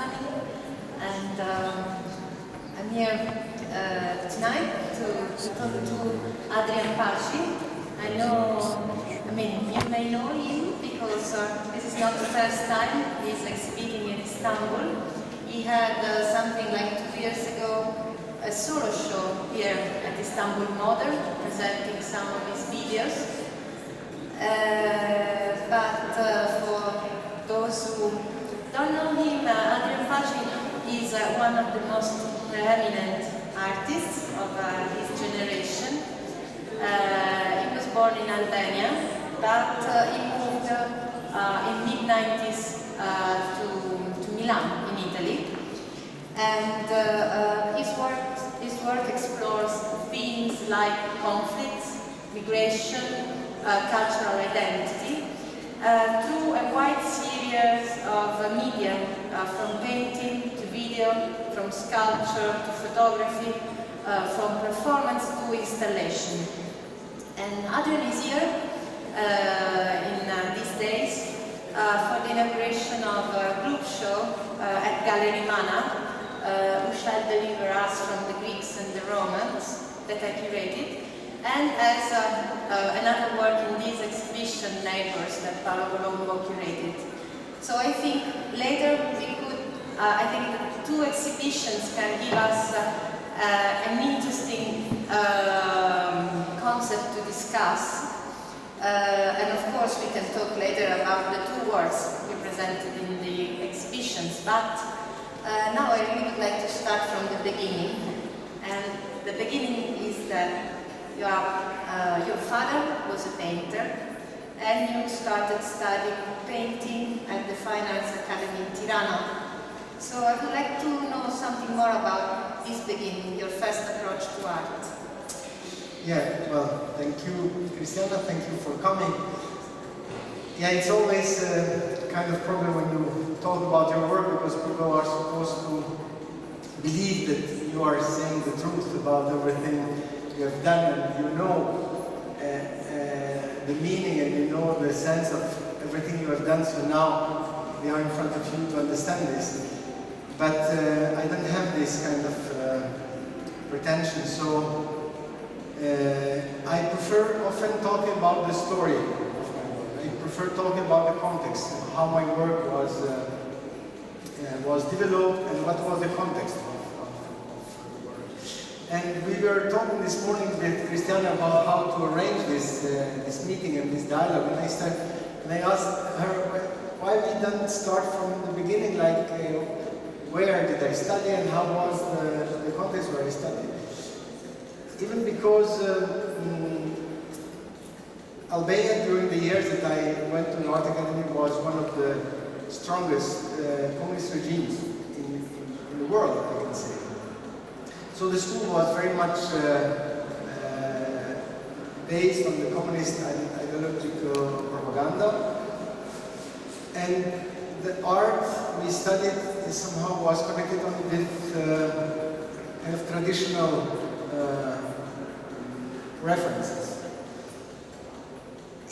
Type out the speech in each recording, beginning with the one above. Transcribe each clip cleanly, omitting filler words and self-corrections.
coming. And I'm here tonight to talk to Adrian Paci. You may know him because this is not the first time he's exhibiting in Istanbul. He had something like 2 years ago, a solo show here at Istanbul Modern, presenting some of his videos. But for those who don't know him, Adrian Paci is one of the most preeminent artists of his generation. He was born in Albania, but he moved in mid-90s to Milan in Italy. And his work explores themes like conflicts, migration, cultural identity, through a wide series of media, from painting to video, from sculpture to photography, from performance to installation. And Adrian is here in these days for the inauguration of a group show at Gallery Mana, who shall deliver us from the Greeks and the Romans that I curated, and as another work in this exhibition, Neighbours, that Paolo Colombo curated. So I think later we could, I think the two exhibitions can give us an interesting concept to discuss. And of course we can talk later about the two works represented in the exhibitions, but now I really would like to start from the beginning. And the beginning is that your father was a painter, and you started studying painting at the Fine Arts Academy in Tirana. So I would like to know something more about this beginning, your first approach to art. Yeah, well, thank you, Cristiana, thank you for coming. Yeah, it's always a kind of problem when you talk about your work, because people are supposed to believe that you are saying the truth about everything you have done, and you know the meaning, and you know the sense of everything you have done, so now we are in front of you to understand this. But I don't have this kind of pretension, so I prefer often talking about the story of my work. I prefer talking about the context, how my work was developed, and what was the context of the work. And we were talking this morning with Cristiana about how to arrange this meeting and this dialogue, and I asked her why we don't start from the beginning, like where did I study and how was the context where I studied. Even because Albania, during the years that I went to the Art Academy, was one of the strongest communist regimes in the world, I can say. So the school was very much based on the communist ideological propaganda, and the art we studied somehow was connected only with kind of traditional references.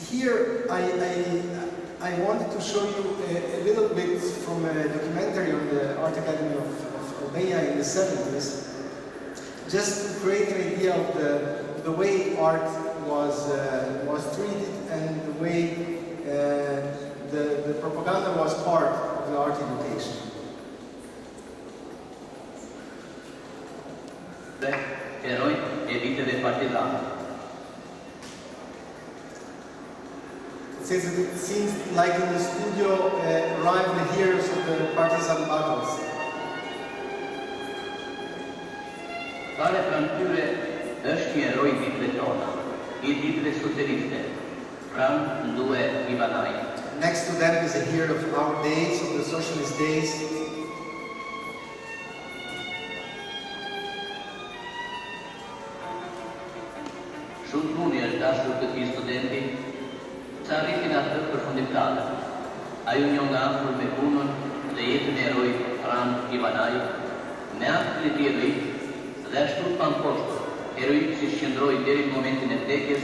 Here I wanted to show you a little bit from a documentary on the Art Academy of Albania in the 70s, just to create an idea of the way art was treated, and the way the propaganda was part of the art education. Eroi e vite del partigiano. It says that it seems like in the studio arrived the heroes of the partisan battles. Tale framtyre është një eroj vitëve tona, I vitëve socialiste, Fram Ndue Ivanaj. Next to them is a hero of our days, of the socialist days. Shumë puni është dashur këtij studenti, sa arritin atë përfundimtare. Ajo njoh nga afër me punën dhe jetën e erojit Fram Ivanaj, me atë të tjerërit dhe ashtu pamposhtur, eroi që shqendroi deri në momentin e vdekjes,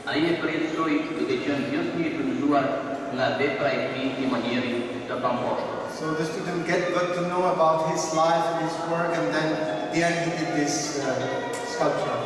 ai e përjetësoi duke qenë gjithë një përgjuar nga vepra e tij I manjerit të pamposhtur. So the student got to know about his life and his work, and then at the end he did this sculpture.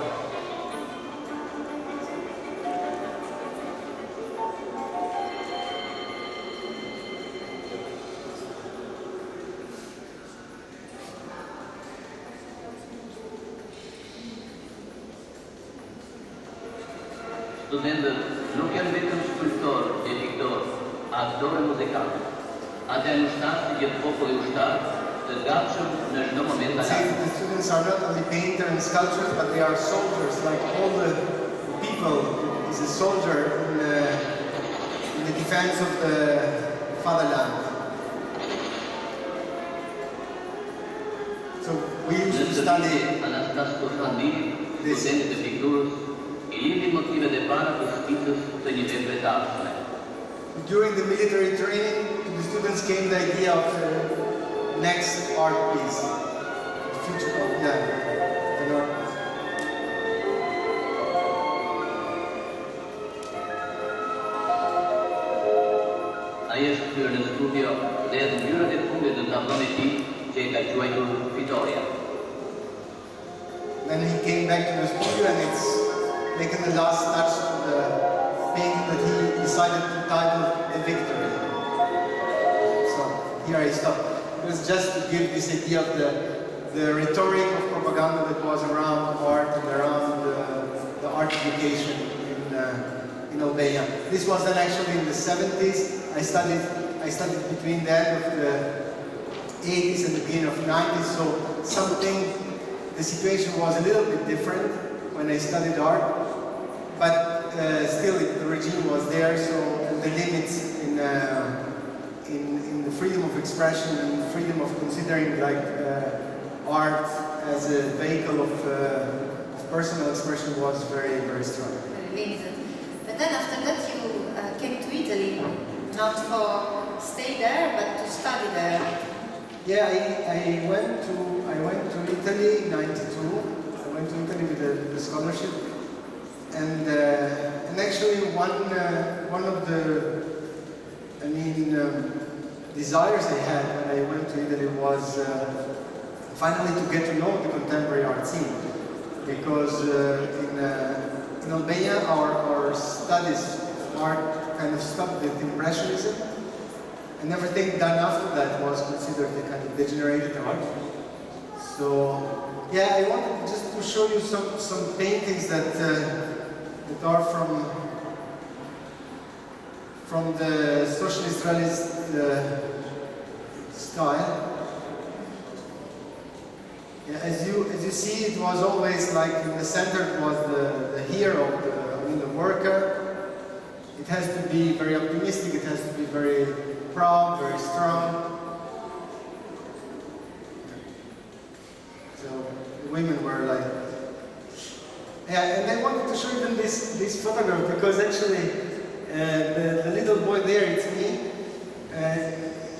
Studenten nu chiar un sculptor e pictor, actor e muzikant. A demonstratie je popoli uștar, de gacem než do momenta. See, the students are not only painters and sculptors, but they are soldiers, like all the people is a soldier in the defense of the fatherland. So we used to study this. During the military training, the students came the idea of the next art piece, the future of an art piece. Aici, în studio, de admirare de puncte de tablonetii, cei care joacă Victoria. Then he came back to the studio and it's making the last touch to the painting that he decided to title The Victory. So here I stop. It was just to give this idea of the rhetoric of propaganda that was around art and around the art education in Albania. This was then actually in the 70s. I studied between the end of the 80s and the beginning of the 90s, so the situation was a little bit different when I studied art, but still the regime was there, so the limits in the freedom of expression and freedom of considering art as a vehicle of personal expression was very, very strong. Limited. But then after that you came to Italy, not for stay there, but to study there. Yeah, I went to Italy in '92. I went to Italy with the scholarship, and actually one of the desires I had when I went to Italy was finally to get to know the contemporary art scene, because in Albania our studies art kind of stopped with Impressionism. And everything done after that was considered a kind of degenerated art. So, yeah, I wanted just to show you some paintings that are from the socialist realist style. Yeah, as you see, it was always like in the center was the hero, the worker. It has to be very optimistic. It has to be very proud, very strong. So the women were like, yeah, and I wanted to show you this photograph because actually the little boy there, it's me.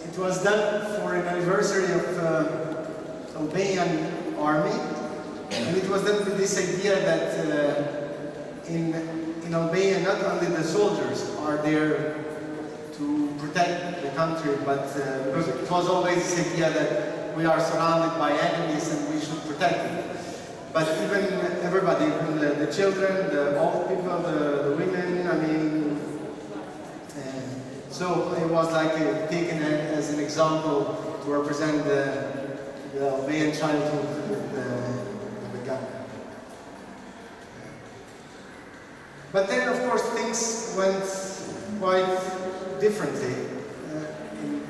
It was done for an anniversary of Albanian army, and it was done with this idea that in Albania not only the soldiers are there to protect the country, but because it was always this idea that we are surrounded by enemies and we should protect them. But even everybody, even the children, the old people, the women, so it was like taken as an example to represent the Albanian childhood with the gun. But then, of course, things went quite differently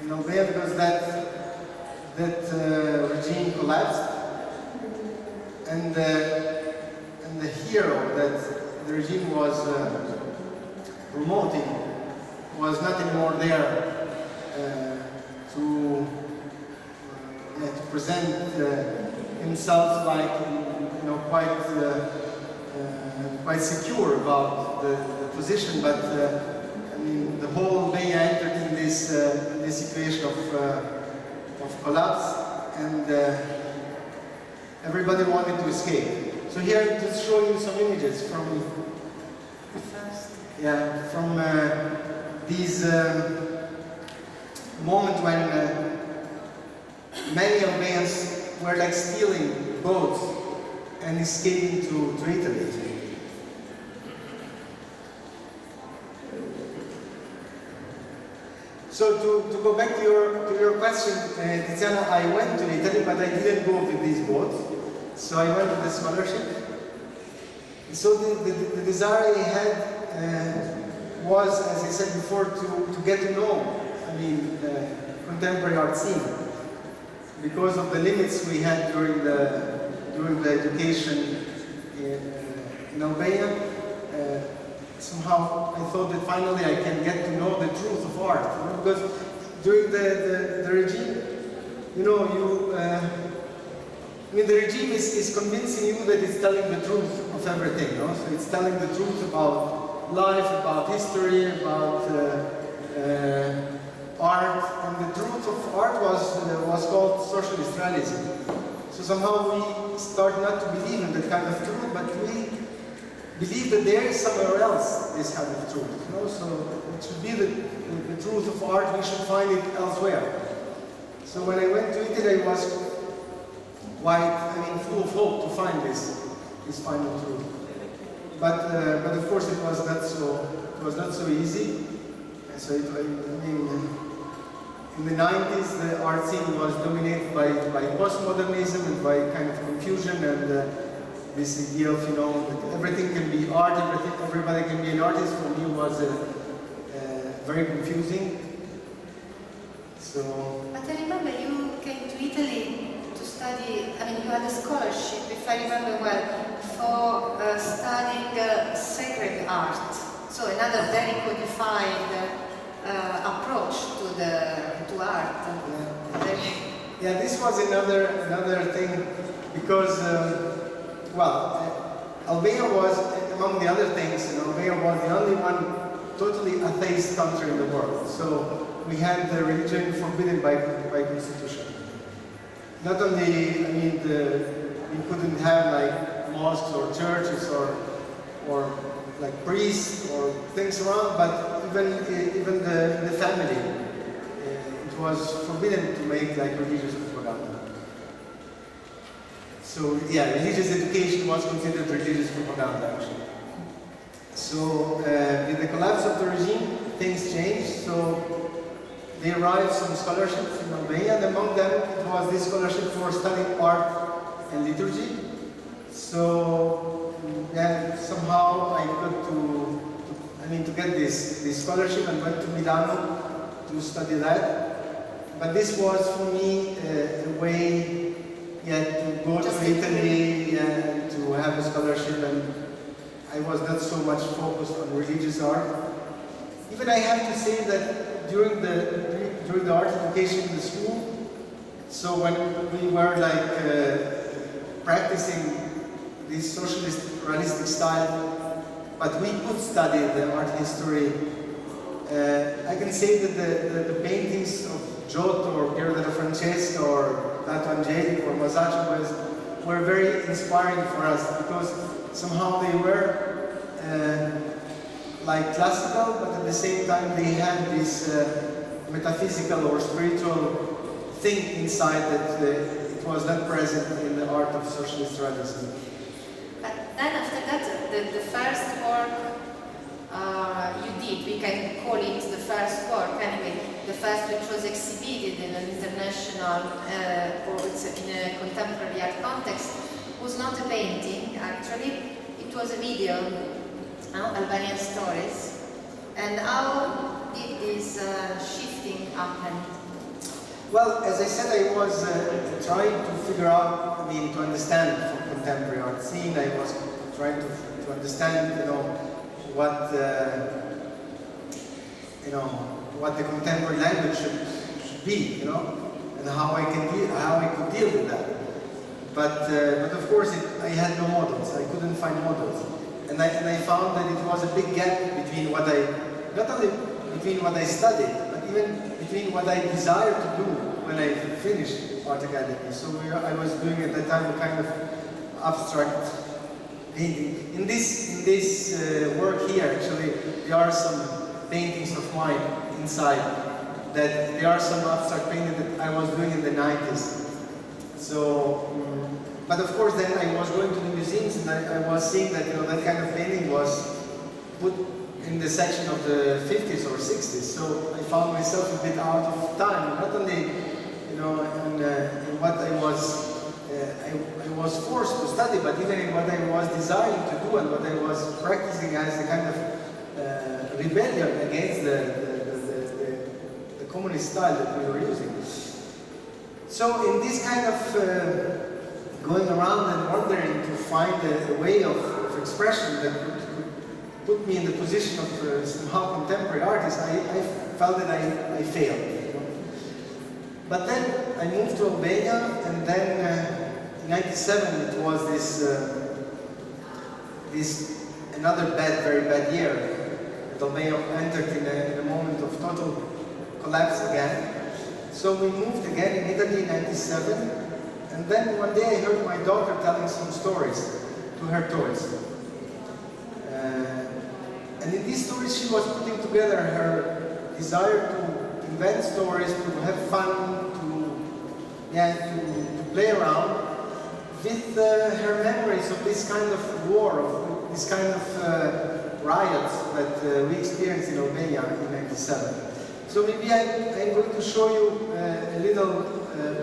in Albania because that regime collapsed, and the hero that the regime was promoting was not anymore there to present himself like quite secure about the position, but the whole Albania entered in this situation of collapse, and everybody wanted to escape. So here I just show you some images from these moments when many Albanians were like stealing boats and escaping to Italy. So to go back to your question, Tiziana, I went to Italy, but I didn't go with these boats. So I went with the scholarship. So the desire I had was, as I said before, to get to know, the contemporary art scene. Because of the limits we had during the education in Albania, somehow I thought that finally I can get to know the truth of art. Because during the regime, the regime is convincing you that it's telling the truth of everything. So it's telling the truth about life, about history, about art, and the truth of art was called socialist realism. So somehow we start not to believe in that kind of truth, but we believe that there is somewhere else this kind of truth. So it should be the truth of art. We should find it elsewhere. So when I went to Italy, I was full of hope to find this final truth. But of course it was not so easy. And so in the 90s, the art scene was dominated by postmodernism and by kind of confusion and this idea of that everything can be art, everybody can be an artist. For me was very confusing. So. But I remember you came to Italy to study. You had a scholarship, if I remember well, for studying sacred art. So another very codified approach to art. Yeah, this was another thing because Albania was, among the other things, Albania was the only one totally atheist country in the world. So we had the religion forbidden by constitution. Not only, we couldn't have like mosques or churches or like priests or things around, but even the family, it was forbidden to make like religious propaganda. So yeah, religious education was considered religious propaganda actually. So with the collapse of the regime, things changed. So they arrived some scholarships in Albania, and among them it was this scholarship for studying art and liturgy. So yeah, somehow I got to get this scholarship and went to Milano to study that. But this was for me a way to go to Italy and to have a scholarship, and I was not so much focused on religious art. Even I have to say that during the art education in the school, so when we were practicing this socialist realistic style, but we could study the art history. I can say that the paintings of Giotto or Piero della Francesca or Dato Angelico or Masaccio were very inspiring for us because somehow they were classical, but at the same time they had this metaphysical or spiritual thing inside that it was not present in the art of socialist realism. But then after that, the first work you did, we can call it the first work anyway, the first which was exhibited in an international or in a contemporary art context, was not a painting actually, it was a video, Albanian Stories. And how did this shifting happen? Well, as I said, I was trying to figure out, to understand the contemporary art scene. I was trying to understand, what the contemporary language should be, and how I could deal with that. But of course, I had no models. I couldn't find models, and I found that it was a big gap between not only between what I studied, but even between what I desired to do when I finished art academy. So I was doing at that time a kind of abstract painting. In this work here, actually, there are some paintings of mine inside. that there are some abstract painting that I was doing in the 90s. So, but of course then I was going to the museums and I was seeing that, you know, that kind of painting was put in the section of the 50s or 60s. So I found myself a bit out of time, not only, you know, in what I was forced to study, but even in what I was desiring to do and what I was practicing as a kind of rebellion against the communist style that we were using. So in this kind of going around and wondering to find a way of expression that would put me in the position of somehow contemporary artist, I felt that I failed. You know? But then I moved to Albania, and then in '97 it was this another very bad year. Albania entered in a moment of total collapse again. So we moved again in Italy in '97, and then one day I heard my daughter telling some stories to her toys. And in these stories she was putting together her desire to invent stories, to have fun, to play around with her memories of this kind of war, of this kind of riots that we experienced in Albania in '97. So maybe I'm going to show you a little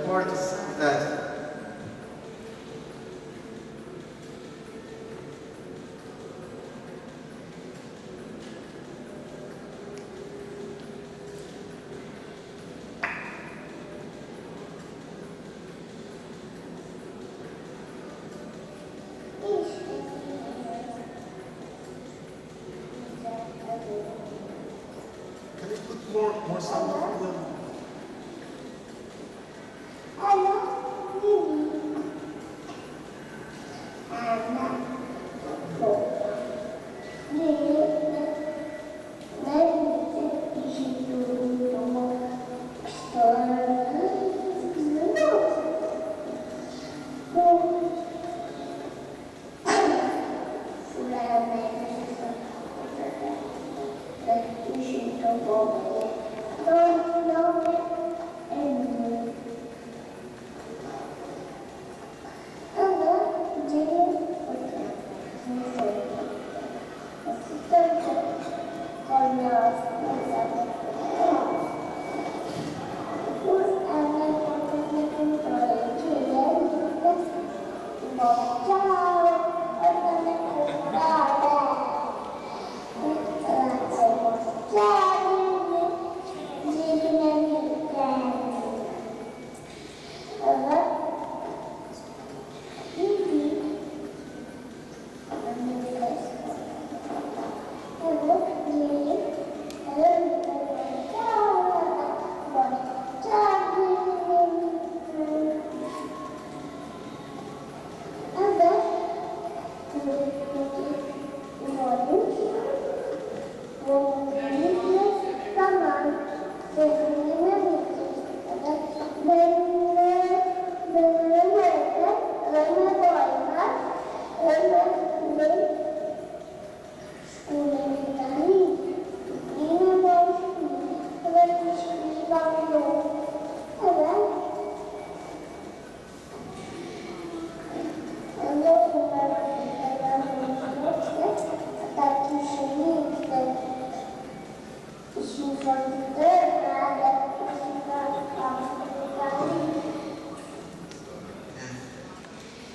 part of that. More sound for them.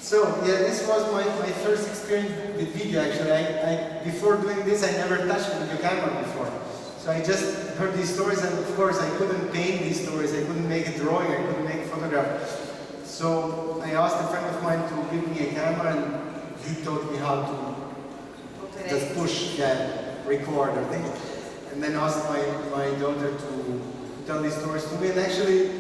So yeah, this was my first experience with video actually. Before doing this I never touched a video camera before. So I just heard these stories and of course I couldn't paint these stories, I couldn't make a drawing, I couldn't make a photograph. So I asked a friend of mine to give me a camera and he taught me how to just push, record or thing. And then asked my daughter to tell these stories to me, and actually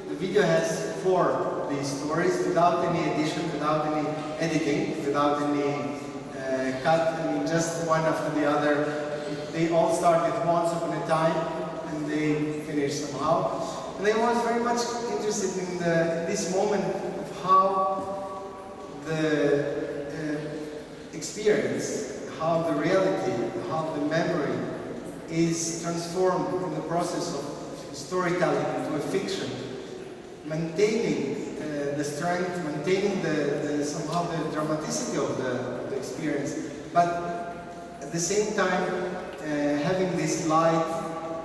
the video has 4 of these stories without any edition, without any editing, without any cut, I mean just one after the other. They all started once upon a time and they finished somehow. And I was very much interested in this moment of how the experience, how the reality, how the memory is transformed in the process of storytelling into a fiction, maintaining the strength, maintaining somehow the dramaticity of the experience, but at the same time having this light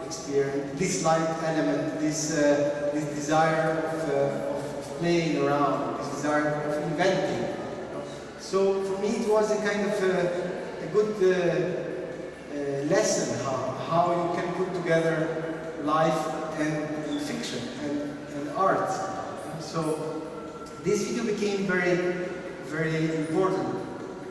experience, this light element, this desire of playing around, this desire of inventing. So for me it was a kind of a good lesson how you can put together life and fiction and art. So this video became very, very important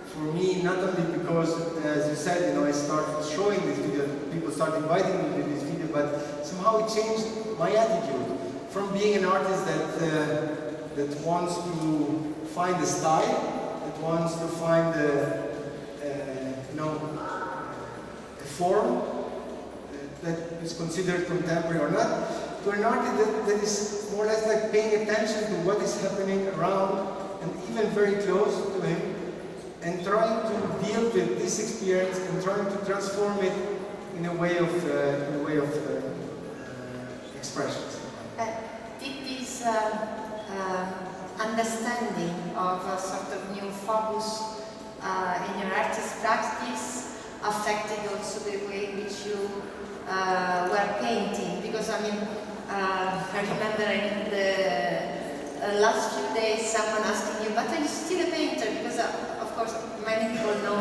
for me, not only because, as you said, I started showing this video, people started inviting me to this video, but somehow it changed my attitude from being an artist that wants to find a style, that wants to find a form that is considered contemporary or not, to an artist that is more or less like paying attention to what is happening around and even very close to him, and trying to deal with this experience and trying to transform it in a way of expressions. This understanding of a sort of new focus in your artist practice affected also the way in which you were painting, because I remember in the last few days someone asking you, but are you still a painter? Because of course many people know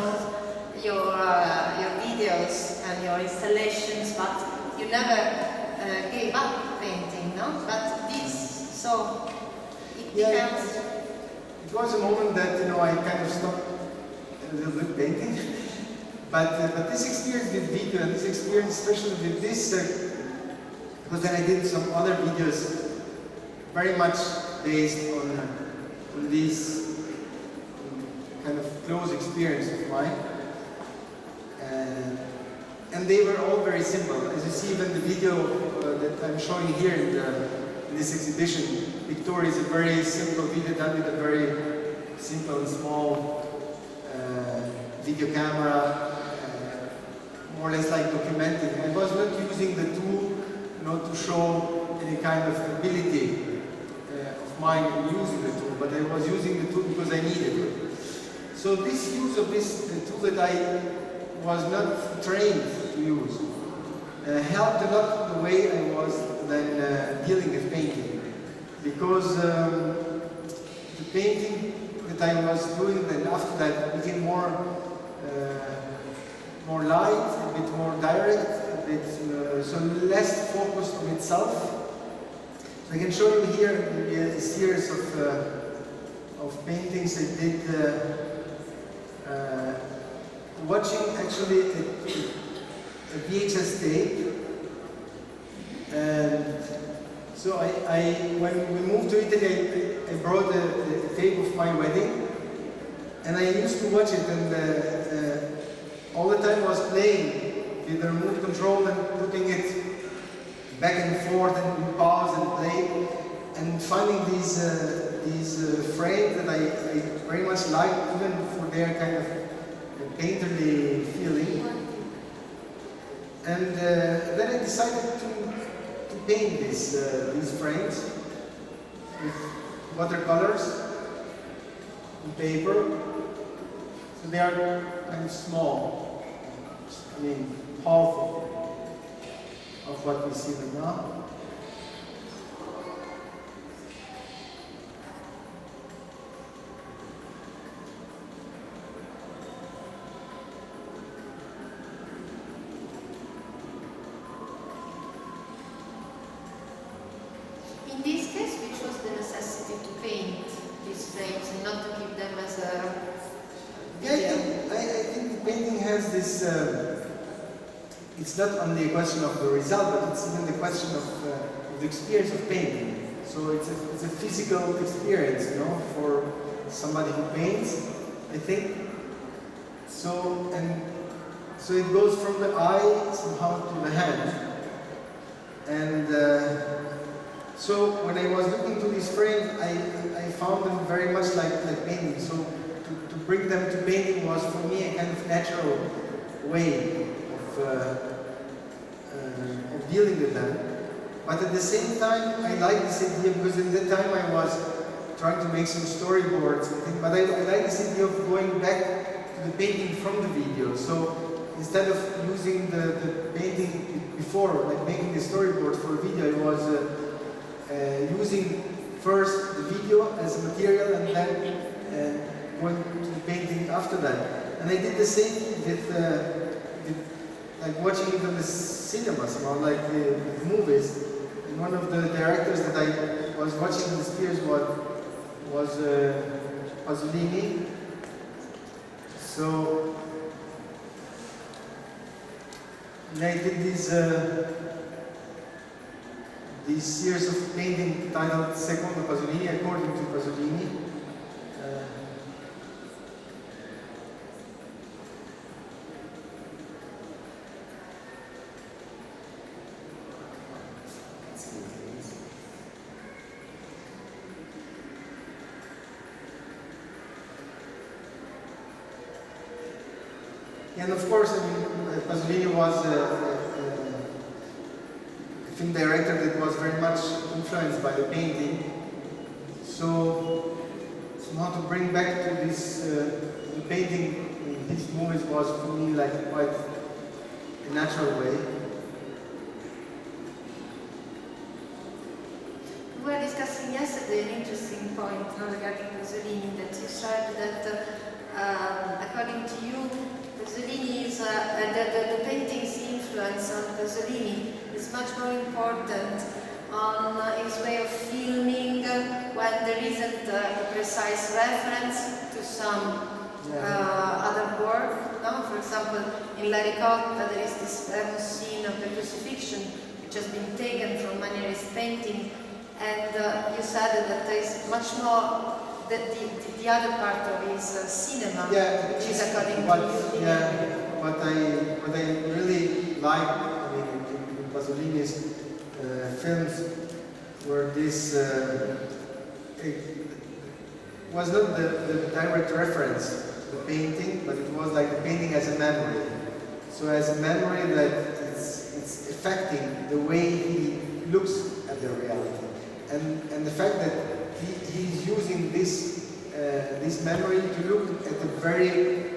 your videos and your installations, but you never gave up painting, no? But this, so it becomes... It was a moment that I kind of stopped a little bit painting. But this experience with video and this experience, especially with this, because then I did some other videos very much based on this kind of close experience of mine. And they were all very simple. As you see, even the video that I'm showing here in this exhibition, Victoria is a very simple video done with a very simple and small video camera. More or less like documenting. I was not using the tool to show any kind of ability of mine in using the tool, but I was using the tool because I needed it. So this use of the tool that I was not trained to use helped a lot the way I was then dealing with painting, because the painting that I was doing then after that became more light, a bit more direct, a bit so less focused on itself. So I can show you here a series of paintings I did watching actually a VHS tape. And so when we moved to Italy, I brought a tape of my wedding, and I used to watch it, and all the time I was playing with the remote control and putting it back and forth and pause and play, and finding these frames that I very much liked, even for their kind of painterly feeling. And then I decided to paint these frames with watercolors and paper. So they are kind of small. Half of what we see right now. In this case, which was the necessity to paint these frames and not to keep them as a video? I think the painting has this, it's not only a question of the result, but it's even the question of the experience of painting. So it's a physical experience, for somebody who paints, I think. So it goes from the eye somehow to the hand. And so when I was looking to these frames, I found them very much like painting. So to bring them to painting was for me a kind of natural way of dealing with them. But at the same time, I like this idea because in that time I was trying to make some storyboards and things, but I like this idea of going back to the painting from the video. So instead of using the painting before, like making the storyboard for a video, I was using first the video as a material and then going to the painting after that. And I did the same with like watching it in the cinemas, like the movies. And one of the directors that I was watching in the Spears was Pasolini. So and I did this series of painting titled Secondo Pasolini, according to Pasolini. And of course, I mean, Pasolini was a film director that was very much influenced by the painting. So, somehow to bring back to this the painting in his movies was for me like quite a natural way. We were discussing yesterday an interesting point regarding Pasolini, that you said that according to you, Pasolini is, the painting's influence on Pasolini is much more important on his way of filming when there isn't a precise reference to some other work. No? For example, in La Ricotta there is this famous scene of the crucifixion which has been taken from Manierist painting, and you said that there is much more the other part of his cinema, which is according to you. What I really like, I mean, in Pasolini's films, were this it was not the direct reference to the painting, but it was like the painting as a memory. So as a memory that it's affecting the way he looks at the reality, and the fact that he's using this memory to look at the very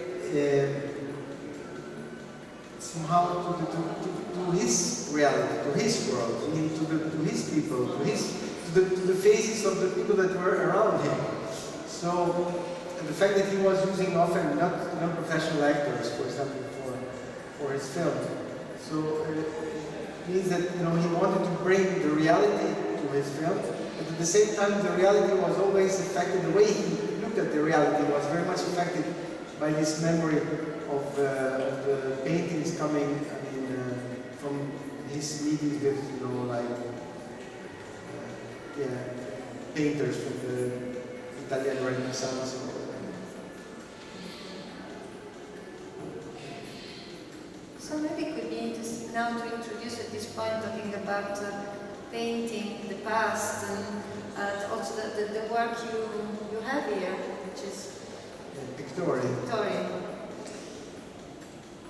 somehow to his reality, to his world, I mean, to his people, to the faces of the people that were around him. So the fact that he was using often not professional actors, for example, for his films, so it means that he wanted to bring the reality to his films. But at the same time, the reality was always affected, the way he looked at the reality was very much affected by this memory of the paintings coming, I mean, from his meetings with, painters from the Italian Renaissance. So maybe it could be interesting now to introduce at this point talking about painting the past and also the work you have here, which is Pictorial. Pictorial.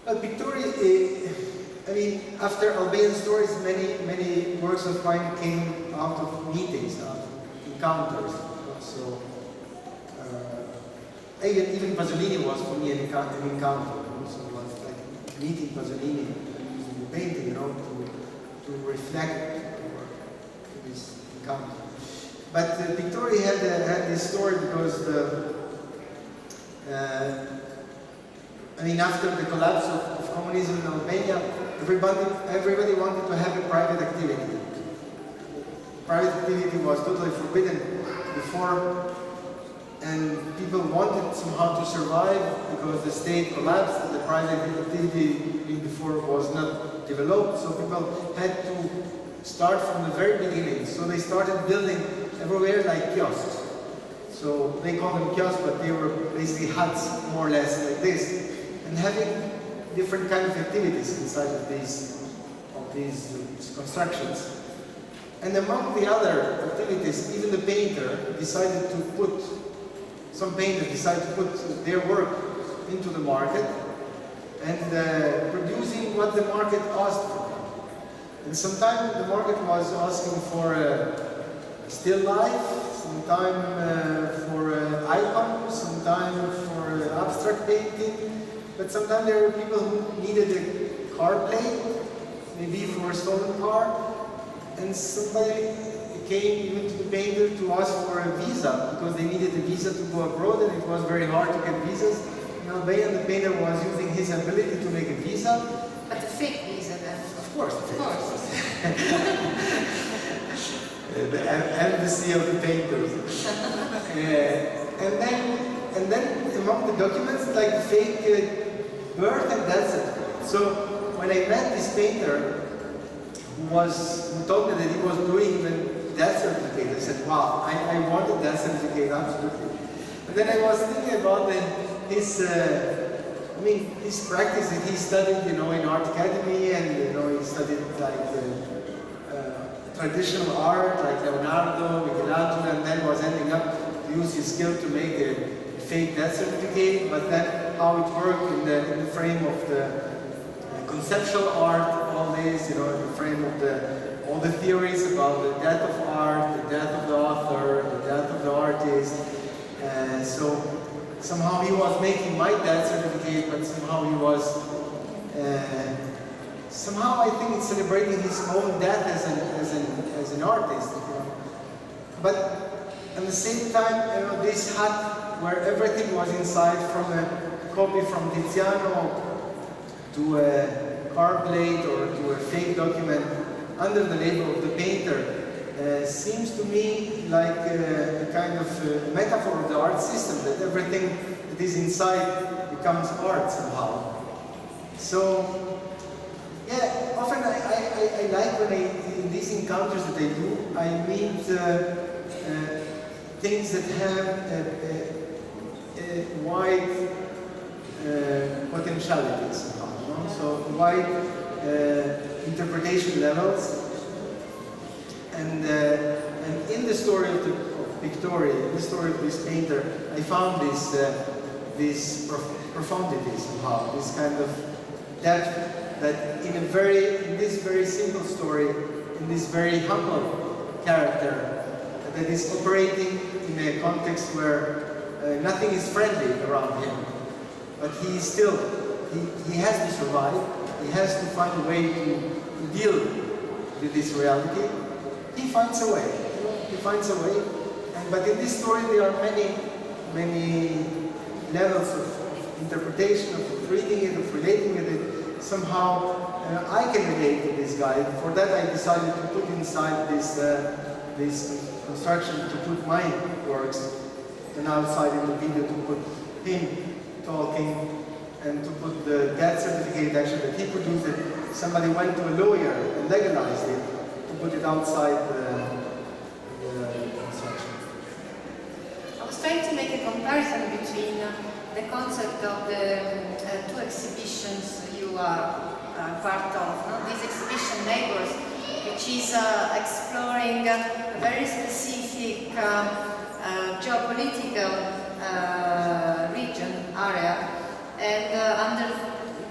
Well, Pictorial, I mean, after Albanian stories, many works of mine came out of meetings, out of encounters. So, even Pasolini was for me an encounter. So it was like meeting Pasolini and using the painting, to reflect this encounter. But Pictorial had this story because I mean, after the collapse of communism in Albania, everybody wanted to have a private activity. Private activity was totally forbidden before, and people wanted somehow to survive because the state collapsed and the private activity before was not developed, so people had to start from the very beginning. So they started building everywhere like kiosks. So they call them kiosks, but they were basically huts, more or less like this, and having different kind of activities inside of these constructions. And among the other activities, even the painter decided to put, some painters decided to put their work into the market and producing what the market asked for. And sometimes the market was asking for still life, sometimes for icon, sometimes for abstract painting, but sometimes there were people who needed a car plate, maybe for a stolen car, and somebody came even to the painter to ask for a visa, because they needed a visa to go abroad and it was very hard to get visas. In Albania, the painter was using his ability to make a visa. But a fake visa then? Of course. Of course. The embassy of the painters. And then among the documents, like the fake birth and death certificate. So when I met this painter, who told me that he was doing even death certificate, I said, wow, I want a death certificate, absolutely. And then I was thinking about his practice that he studied, in art academy, and he studied like traditional art, like Leonardo, Michelangelo, and then was ending up to use his skill to make a fake death certificate. But then how it worked in the frame of the conceptual art, all this, in the frame of all the theories about the death of art, the death of the author, the death of the artist. So somehow he was making my death certificate, but somehow he was, somehow I think it's celebrating his own death as an artist. But at the same time, this hut where everything was inside, from a copy from Tiziano to a car plate or to a fake document under the label of the painter, seems to me like a kind of metaphor of the art system, that everything that is inside becomes art somehow. So, yeah, often I like when in these encounters that I do, I meet things that have a wide potentiality somehow, so wide interpretation levels. And in the story of Victoria, in the story of this painter, I found this profundity somehow, this kind of depth that in this very simple story, in this very humble character that is operating in a context where nothing is friendly around him, but he has to survive. He has to find a way to deal with this reality. He finds a way. He finds a way. But in this story, there are many levels of interpretation, of reading it, of relating with it. Somehow, I can relate to this guy. For that, I decided to put inside this construction, to put my works, and outside in the video to put him talking, and to put the death certificate actually that he produced. It. Somebody went to a lawyer and legalized it to put it outside the construction. I was trying to make a comparison between the concept of the two exhibitions you are part of. No? This exhibition, Neighbours, which is exploring a very specific geopolitical area, and under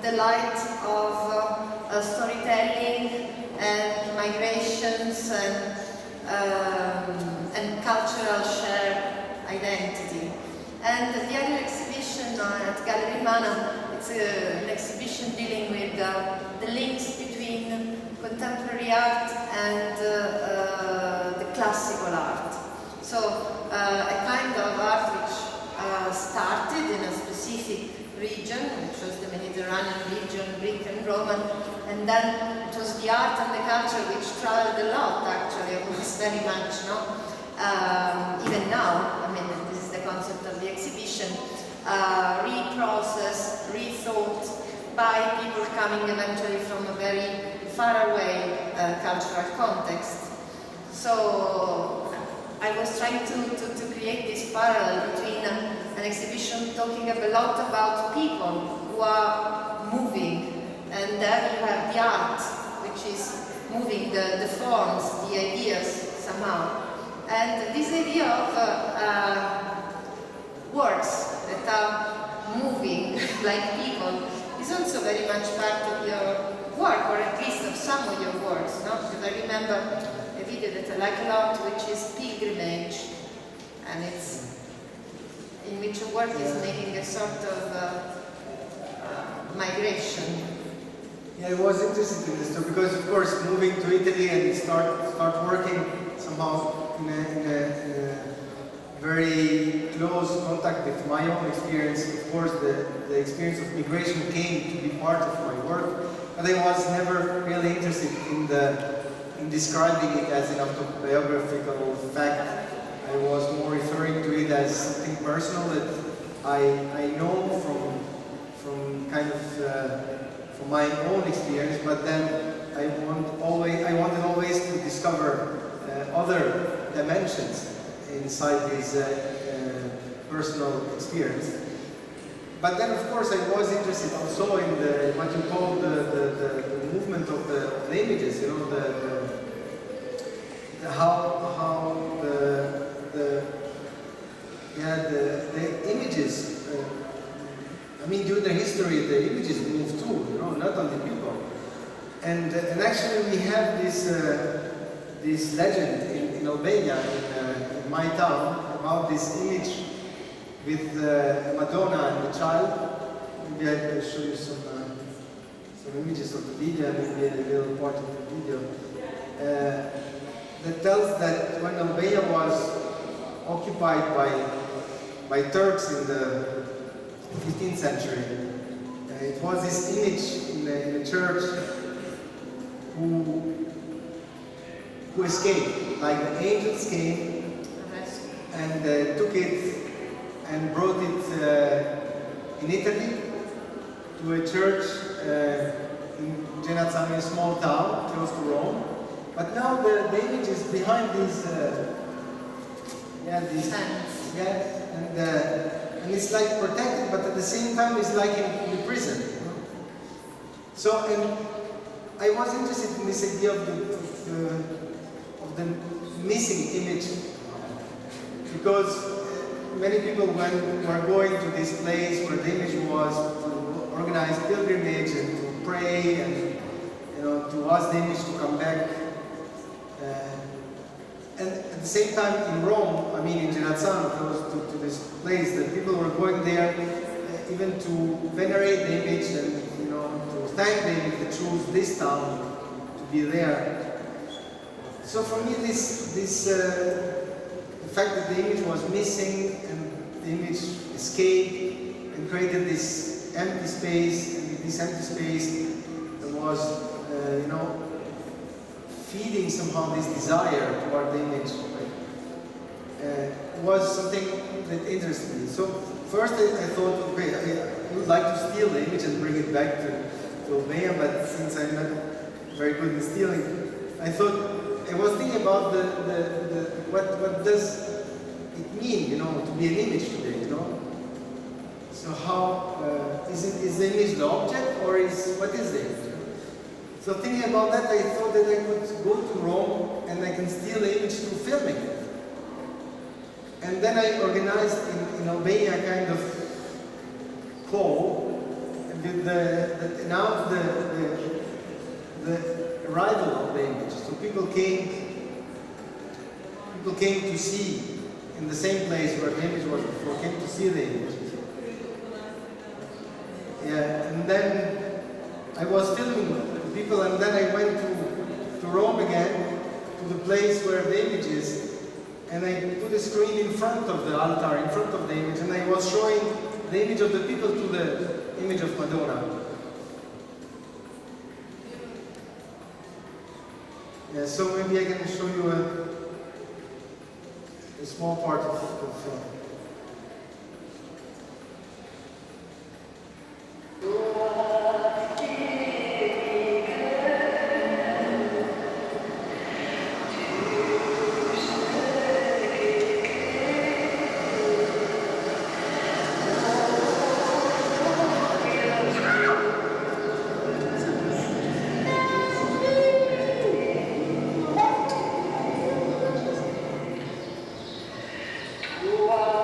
the light of storytelling and migrations and cultural shared identity. And the other exhibition at Gallery Mana, it's an exhibition dealing with the links between contemporary art and the classical art. So a kind of art which started in a specific region, which was the Mediterranean region, Greek and Roman, and then it was the art and the culture which traveled a lot, actually, almost very much, no? Even now, I mean, this is the concept of the exhibition, reprocessed, rethought by people coming eventually from a very far away cultural context. So I was trying to create this parallel between an exhibition talking a lot about people who are moving, and then you have the art, which is moving, the forms, the ideas somehow. And this idea of works that are moving like people is also very much part of your work, or at least of some of your works, no? Because I remember a video that I like a lot, which is Pilgrimage, and it's in which your work is making a sort of migration. Yeah, I was interested in this too, because of course moving to Italy and start working somehow in a very close contact with my own experience. Of course, the experience of migration came to be part of my work, but I was never really interested in describing it as an autobiographical fact. I was more referring to it as something personal that I know from kind of from my own experience, but then I wanted always to discover other dimensions inside this personal experience. But then, of course, I was interested also in what you call the movement of the images. You know, how the images. I mean, during the history, the images move too. You know, not only people. And actually, we have this legend in Albania, in my town, about this image with Madonna and the child. Maybe I can show you some images of the video, maybe a little part of the video. That tells that when Albania was occupied by Turks in the 15th century, it was this image in a church who escaped, like the angels came and took it and brought it in Italy to a church in Genazzano, a small town close to Rome. But now the image is behind these and it's like protected, but at the same time it's like in prison. You know? So, and I was interested in this idea of the missing image, because many people were going to this place where the image was to organize pilgrimage and to pray and to ask the image to come back. And at the same time in Rome, I mean in Genazzano, close to this place, that people were going there even to venerate the image and to thank the image that chose this town to be there. So for me, the fact that the image was missing and the image escaped and created this empty space, and this empty space that was, feeding somehow this desire toward the image, was something that interested me. So first I thought, okay, I would like to steal the image and bring it back to Albania, but since I'm not very good in stealing, I thought, I was thinking about what does it mean, to be an image today, So how, is the image the object, or what is the image? So thinking about that, I thought that I could go to Rome and I can steal the image through filming it. And then I organized in Albania a kind of call with that announced the arrival of the image. So people came to see in the same place where the image was before, came to see the image. Yeah, and then I was filming people, and then I went to Rome again, to the place where the image is, and I put a screen in front of the altar, in front of the image, and I was showing the image of the people to the image of Madonna. Yeah, so maybe I can show you a small part of the film. You are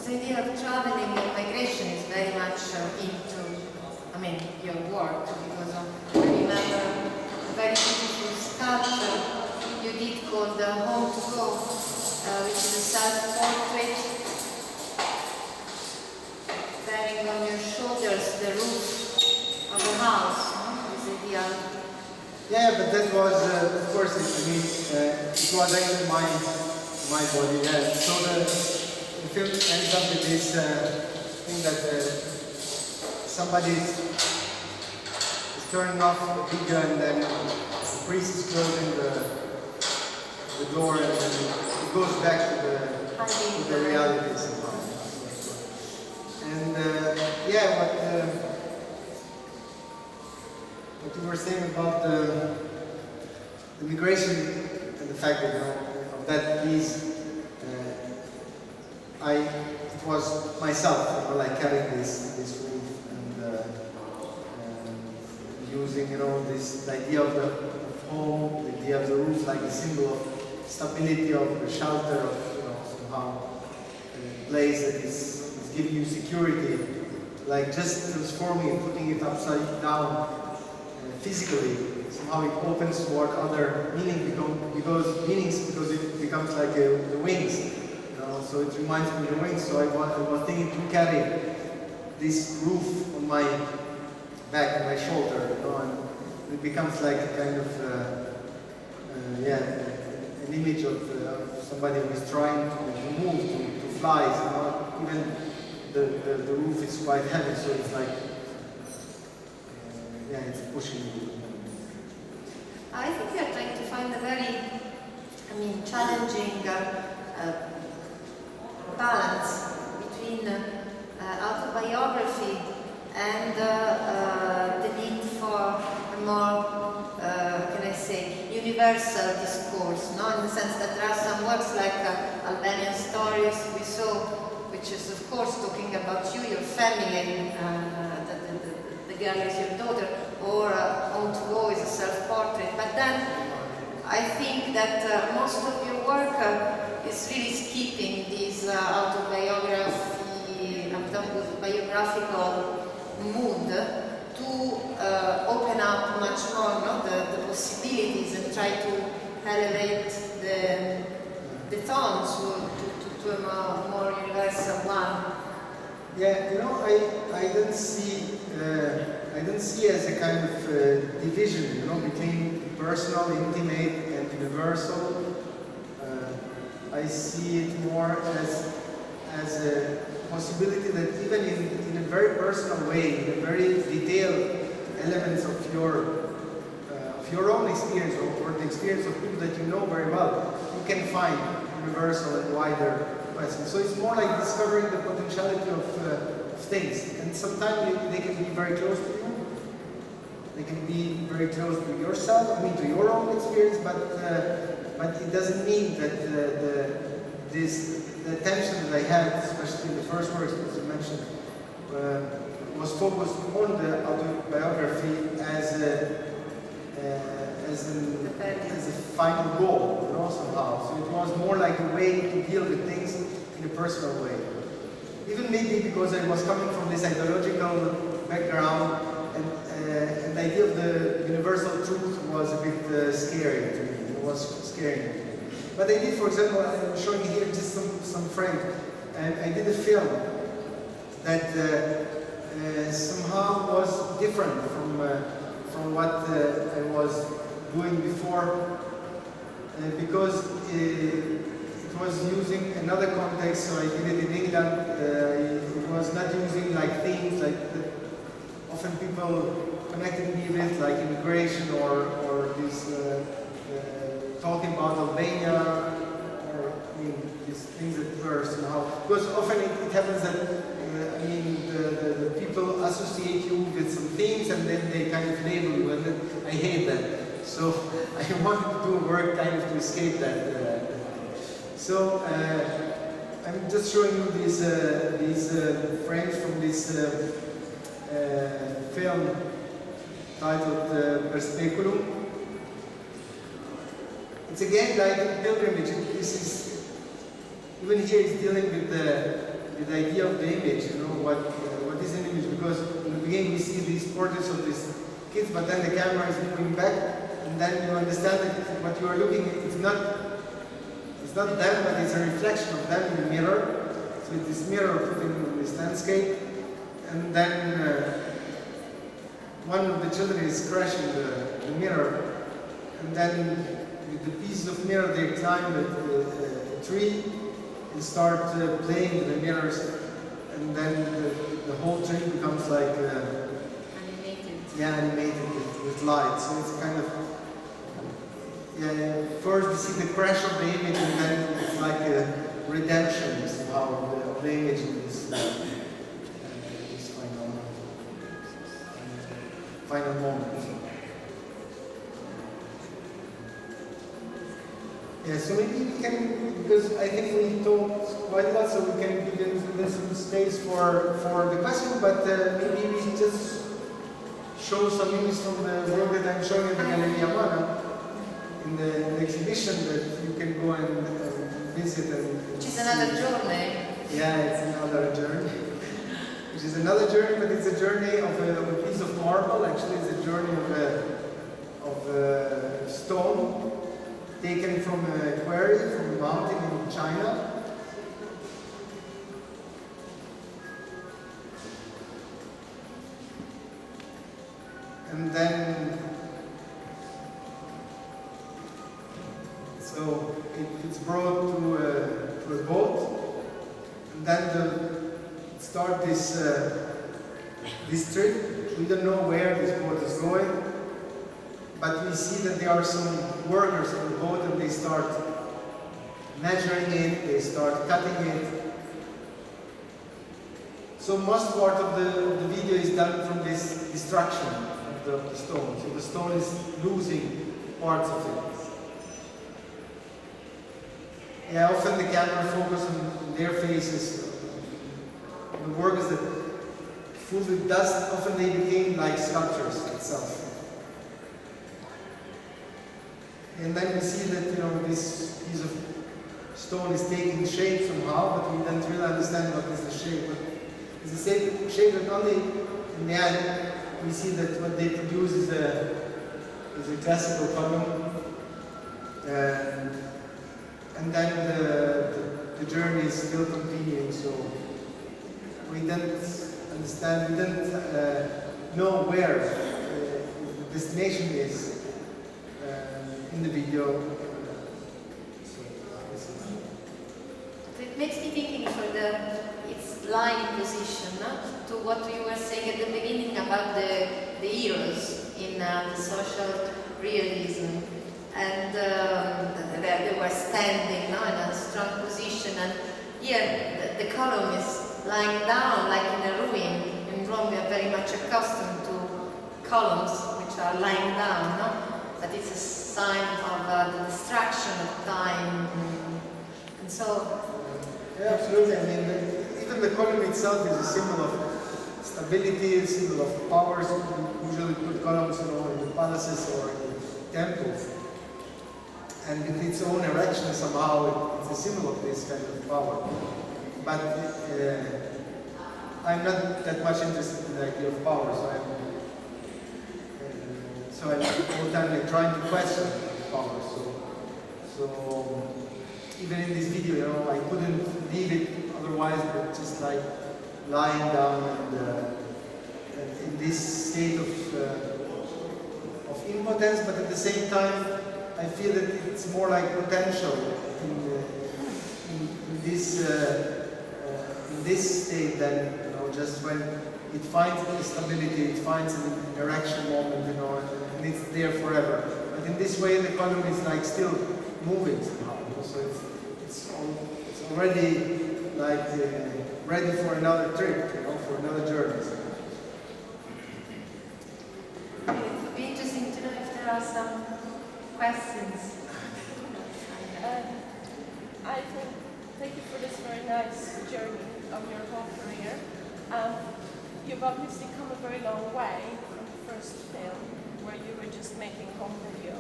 This idea of traveling and migration is very much into, your work, because I remember a very beautiful sculpture you did called Home to Go, which is a self-portrait bearing on your shoulders the roof of a house, this idea. Yeah, but that was, of course, it was actually my body. Yeah. So the film ends up with this thing that somebody is turning off the video, and then the priest is closing the door, and then it goes back to the reality somehow. And what you were saying about the migration and the fact that of that piece, it was myself, like carrying this roof and using this idea of the home, the idea of the roof like a symbol of stability, of the shelter, of somehow a place that is giving you security, like just transforming and putting it upside down physically. Somehow it opens toward other meanings because it becomes like the wings. So it reminds me of the wings. So I was thinking to carry this roof on my back, on my shoulder, and it becomes like a kind of an image of somebody who is trying to move, to fly. So even the roof is quite heavy, so it's like it's pushing you. I think we are trying to find a very, challenging balance between autobiography and the need for a more, universal discourse, in the sense that there are some works like Albanian Stories we saw, which which is of course talking about you, your family, the girl is your daughter, or Home to Go is a self-portrait. But then I think that most of your work is really skipping this biographical mood to open up much more, no, the possibilities and try to elevate the tone to a more universal one. Yeah, you know, I don't see as a kind of division, you know, between personal, intimate, and universal. I see it more as a possibility that even in a very personal way, in a very detailed elements of your own experience or the experience of people that you know very well, you can find universal and wider questions. So it's more like discovering the potentiality of things, and sometimes they can be very close to you. They can be very close to yourself, I mean to your own experience, but it doesn't mean that the attention that I had, especially in the first works, as you mentioned, was focused on the autobiography as a final goal, you know, somehow. So it was more like a way to deal with things in a personal way. Even maybe because I was coming from this ideological background, and the idea of the universal truth was a bit scary to me. It was scary to me. But I did, for example, I'm showing here just some frame. I did a film that somehow was different from what I was doing before, because it was using another context. So I did it in England. It was not using like themes like often people connected me with, like immigration or this talking about Albania, or I mean these things that were somehow, because often it happens that I mean the people associate you with some things and then they kind of label you, and then I hate that. So I wanted to do a work kind of to escape that. So I'm just showing you these frames from this film titled Perspekulum. It's again like a pilgrimage. This is, even here it's dealing with the idea of the image, you know, what is an image, because in the beginning we see these portraits of these kids, but then the camera is moving back, and then you understand that what you are looking at, it's not them, but it's a reflection of them in the mirror. So it's this mirror put in this landscape, and then one of the children is crashing the mirror, and then with the pieces of mirror they climb a tree and start playing with the mirrors, and then the whole tree becomes like Animated. Yeah, animated with light. So it's kind of, yeah, first you see the crash of the image, and then it's like a redemption somehow of the image in this final moment. Yeah, so maybe we can, because I think we talked quite a lot, so we can give some space for the question, but maybe we just show some images from the work that I'm showing at the Galleria Mana in the exhibition, that you can go and visit. Which is another journey. Yeah, it's another journey. Which is another journey, but it's a journey of a piece of marble. Actually, it's a journey of a stone taken from a quarry, from a mountain in China. And then, so it's brought to a boat, and then start this trip. We don't know where this boat is going, but we see that there are some workers on the boat, and they start measuring it, they start cutting it. So most part of the video is done from this destruction of the stone. So the stone is losing parts of it. Yeah, often the camera focuses on their faces, the workers that full with dust, often they became like sculptures itself. And then we see that, you know, this piece of stone is taking shape somehow, but we don't really understand what is the shape. But it's the same shape that only in the end we see that what they produce is a classical column. And then the journey is still continuing, so we don't understand, we don't know where the destination is in the video. It makes me thinking for its line position, no? To what you were saying at the beginning about the heroes in the social realism. And they were standing, no, in a strong position, and here the column is lying down like in a ruin. In Rome we are very much accustomed to columns which are lying down, no? But it's a sign of the destruction of time. And so... Yeah, absolutely. I mean, even the column itself is a symbol of stability, a symbol of powers. We usually put columns, you know, in the palaces or in the temples. And with its own erection, somehow it's a symbol of this kind of power. But I'm not that much interested in the idea of power, so I'm all the time like, trying to question power. So even in this video, you know, I couldn't leave it otherwise, but just like lying down and in this state of impotence, but at the same time, I feel that it's more like potential in this state than, you know, just when it finds the stability, it finds an erection moment, you know, and it's there forever. But in this way, the column is like still moving somehow. You know? So it's already like ready for another trip, you know, for another journey. It would be interesting to know if there are some questions. I think, thank you for this very nice journey of your whole career. You've obviously come a very long way from the first film, where you were just making home video,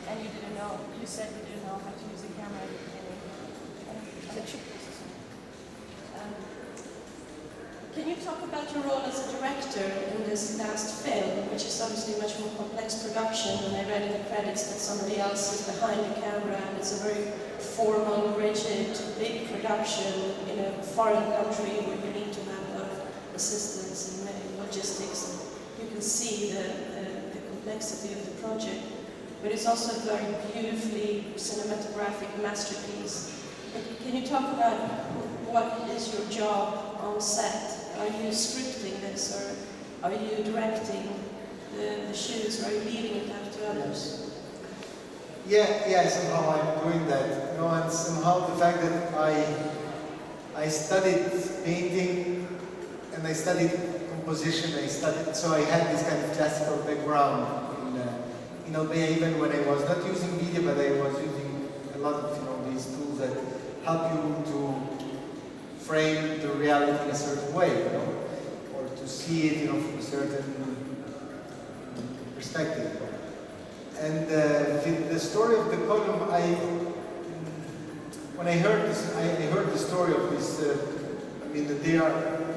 and you didn't know, you said you didn't know how to use a camera at the beginning. Can you talk about your role as a director in this last film, which is obviously a much more complex production, and I read in the credits that somebody else is behind the camera, and it's a very formal, rigid, big production in a foreign country where you need to have a lot of assistance and logistics, and you can see the complexity of the project. But it's also a very beautifully cinematographic masterpiece. Can you talk about what is your job on set? Are you scripting this, or are you directing the shoots, or are you leaving it up to others? Yeah, somehow I'm doing that. You know, and somehow the fact that I studied painting and I studied composition, so I had this kind of classical background in Albania, even when I was not using video, but I was using a lot of, you know, these tools that help you to frame the reality in a certain way, you know, or to see it, you know, from a certain perspective. And the story of the column, when I heard this, I heard the story of this. I mean, that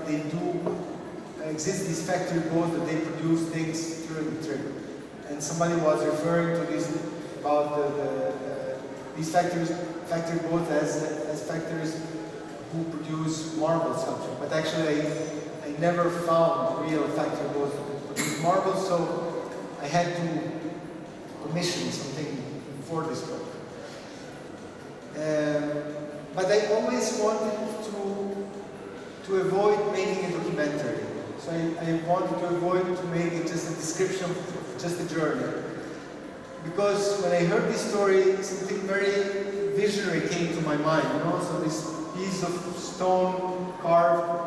they do exist these factory boats that they produce things during the trip, and somebody was referring to this about these factory boats as factories who produce marble sculpture. But actually, I never found real factory boats that produce marble, so I had to commission something for this book. But I always wanted to avoid making a documentary. So I wanted to avoid to make it just a description of just a journey. Because when I heard this story, something very visionary came to my mind, you know, so this piece of stone carved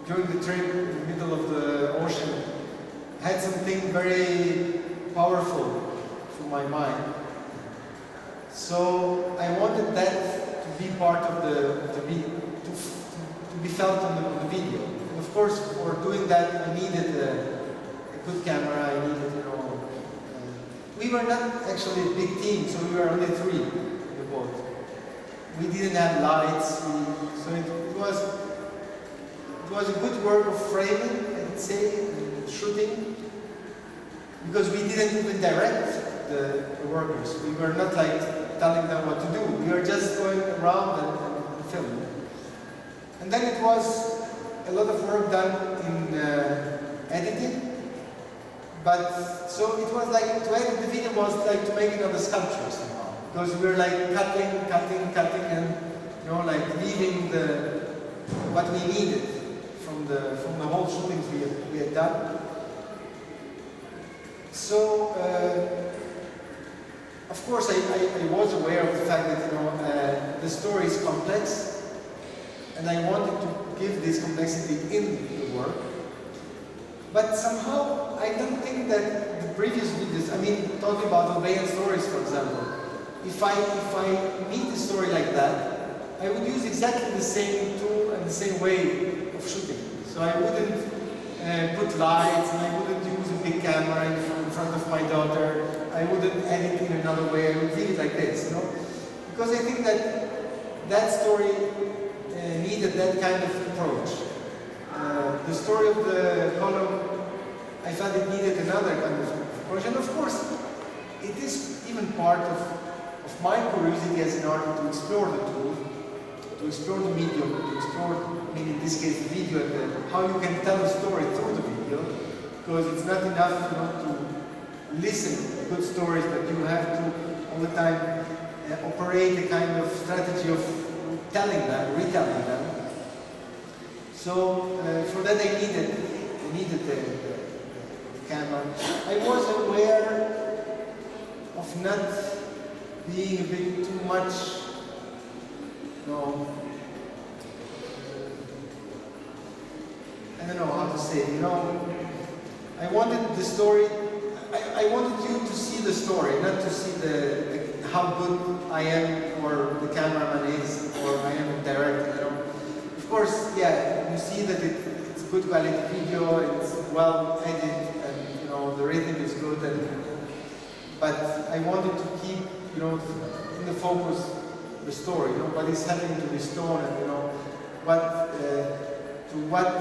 during the trip in the middle of the ocean had something very powerful to my mind. So I wanted that to be part of to felt on the video. And of course, for doing that, I needed a good camera. I needed, we were not actually a big team, so we were only 3 in the boat. We didn't have lights, so it was a good work of framing, I would say, and shooting, because we didn't even direct the workers. We were not like telling them what to do. We were just going around and filming. And then it was a lot of work done in editing. But so it was like, to edit the video was like to make another sculpture somehow. Because we were like cutting, and like leaving what we needed from the whole shootings we had done. So of course I was aware of the fact that the story is complex, and I wanted to give this complexity in the work. But somehow I don't think that the previous videos, I mean, talking about Albanian stories, for example, if I meet a story like that, I would use exactly the same tool and the same way of shooting. So I wouldn't put lights, and I wouldn't use a big camera in front of my daughter. I wouldn't edit in another way. I would leave it like this, because I think that story needed that kind of approach. The story of the column, I felt it needed another kind of approach. And of course, it is even part of my curiosity as an artist to explore the tool, to explore the medium, to explore, in this case, the video, and how you can tell a story through the video. Because it's not enough to listen to good stories, but you have to all the time operate a kind of strategy of telling them, retelling them. So for that I needed the camera. I was aware of not being a bit too much, I don't know how to say it, I wanted the story, I wanted you to see the story, not to see how good I am, or the cameraman is, or I am a director, Of course, yeah, you see that it's good quality video, it's well edited, and the rhythm is good, but I wanted to keep, in the focus the story, what is happening to the stone, and what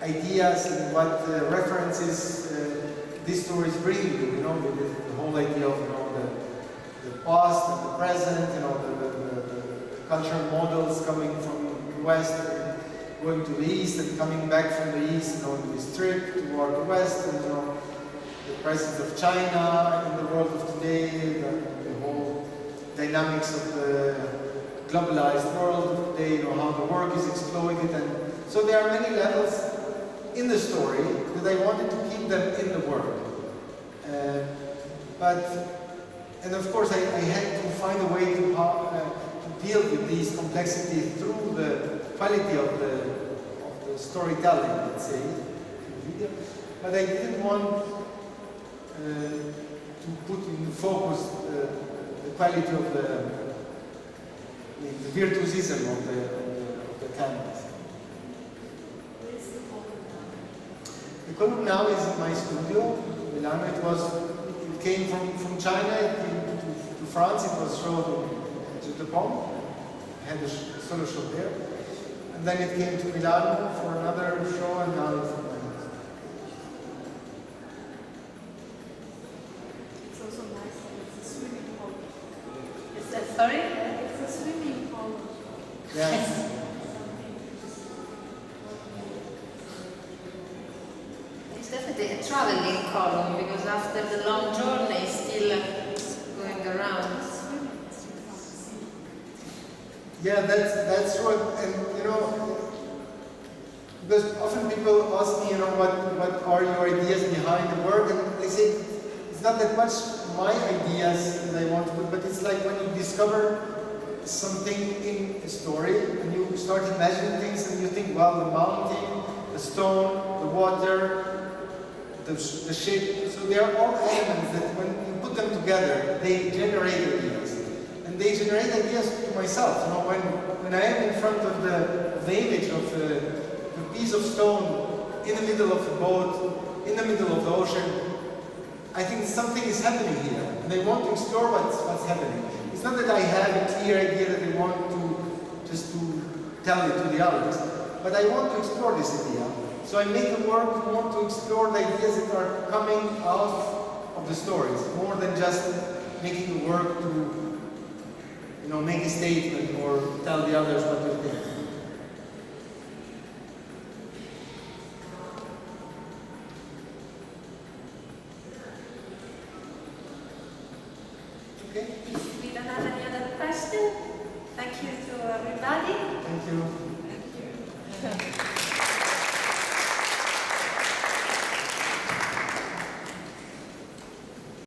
ideas and what references this story is bringing you, with the whole idea of the past and the present, the cultural models coming from the West, and going to the East, and coming back from the East, this trip toward the West, and the presence of China in the world of today, the whole dynamics of the globalized world of today, how the work is exploited, and so there are many levels in the story that I wanted to keep them in the work. And of course I had to find a way to deal with these complexities through the quality of the storytelling, let's say, but I didn't want to put in focus the quality of the virtuosism of the cameras. The column now is in my studio, Milano. It came from China, it came to France, it was shown in the Pont. I had a solo show there. And then it came to Milano for another show, and now it's in my house. It's also nice that it's a swimming pool. Is that, sorry? It's a swimming pool. Yes. It's definitely a traveling column, because after the long journey, it's still going around. Yeah, that's true, and because often people ask me, what are your ideas behind the work, and I say it's not that much my ideas that I want to put, but it's like when you discover something in a story and you start imagining things, and you think, well, the mountain, the stone, the water, the ship. So they are all elements that when you put them together, they generate ideas. And they generate ideas to myself. When I am in front of the image of a piece of stone in the middle of a boat, in the middle of the ocean. I think something is happening here, and I want to explore what's happening. It's not that I have a clear idea that I want to just to tell it to the others, but I want to explore this idea. So I make a work more to explore the ideas that are coming out of the stories, more than just making a work to, you know, make a statement or tell the others what to think. Okay? If we don't have any other question, thank you to everybody. Thank you. Thank you.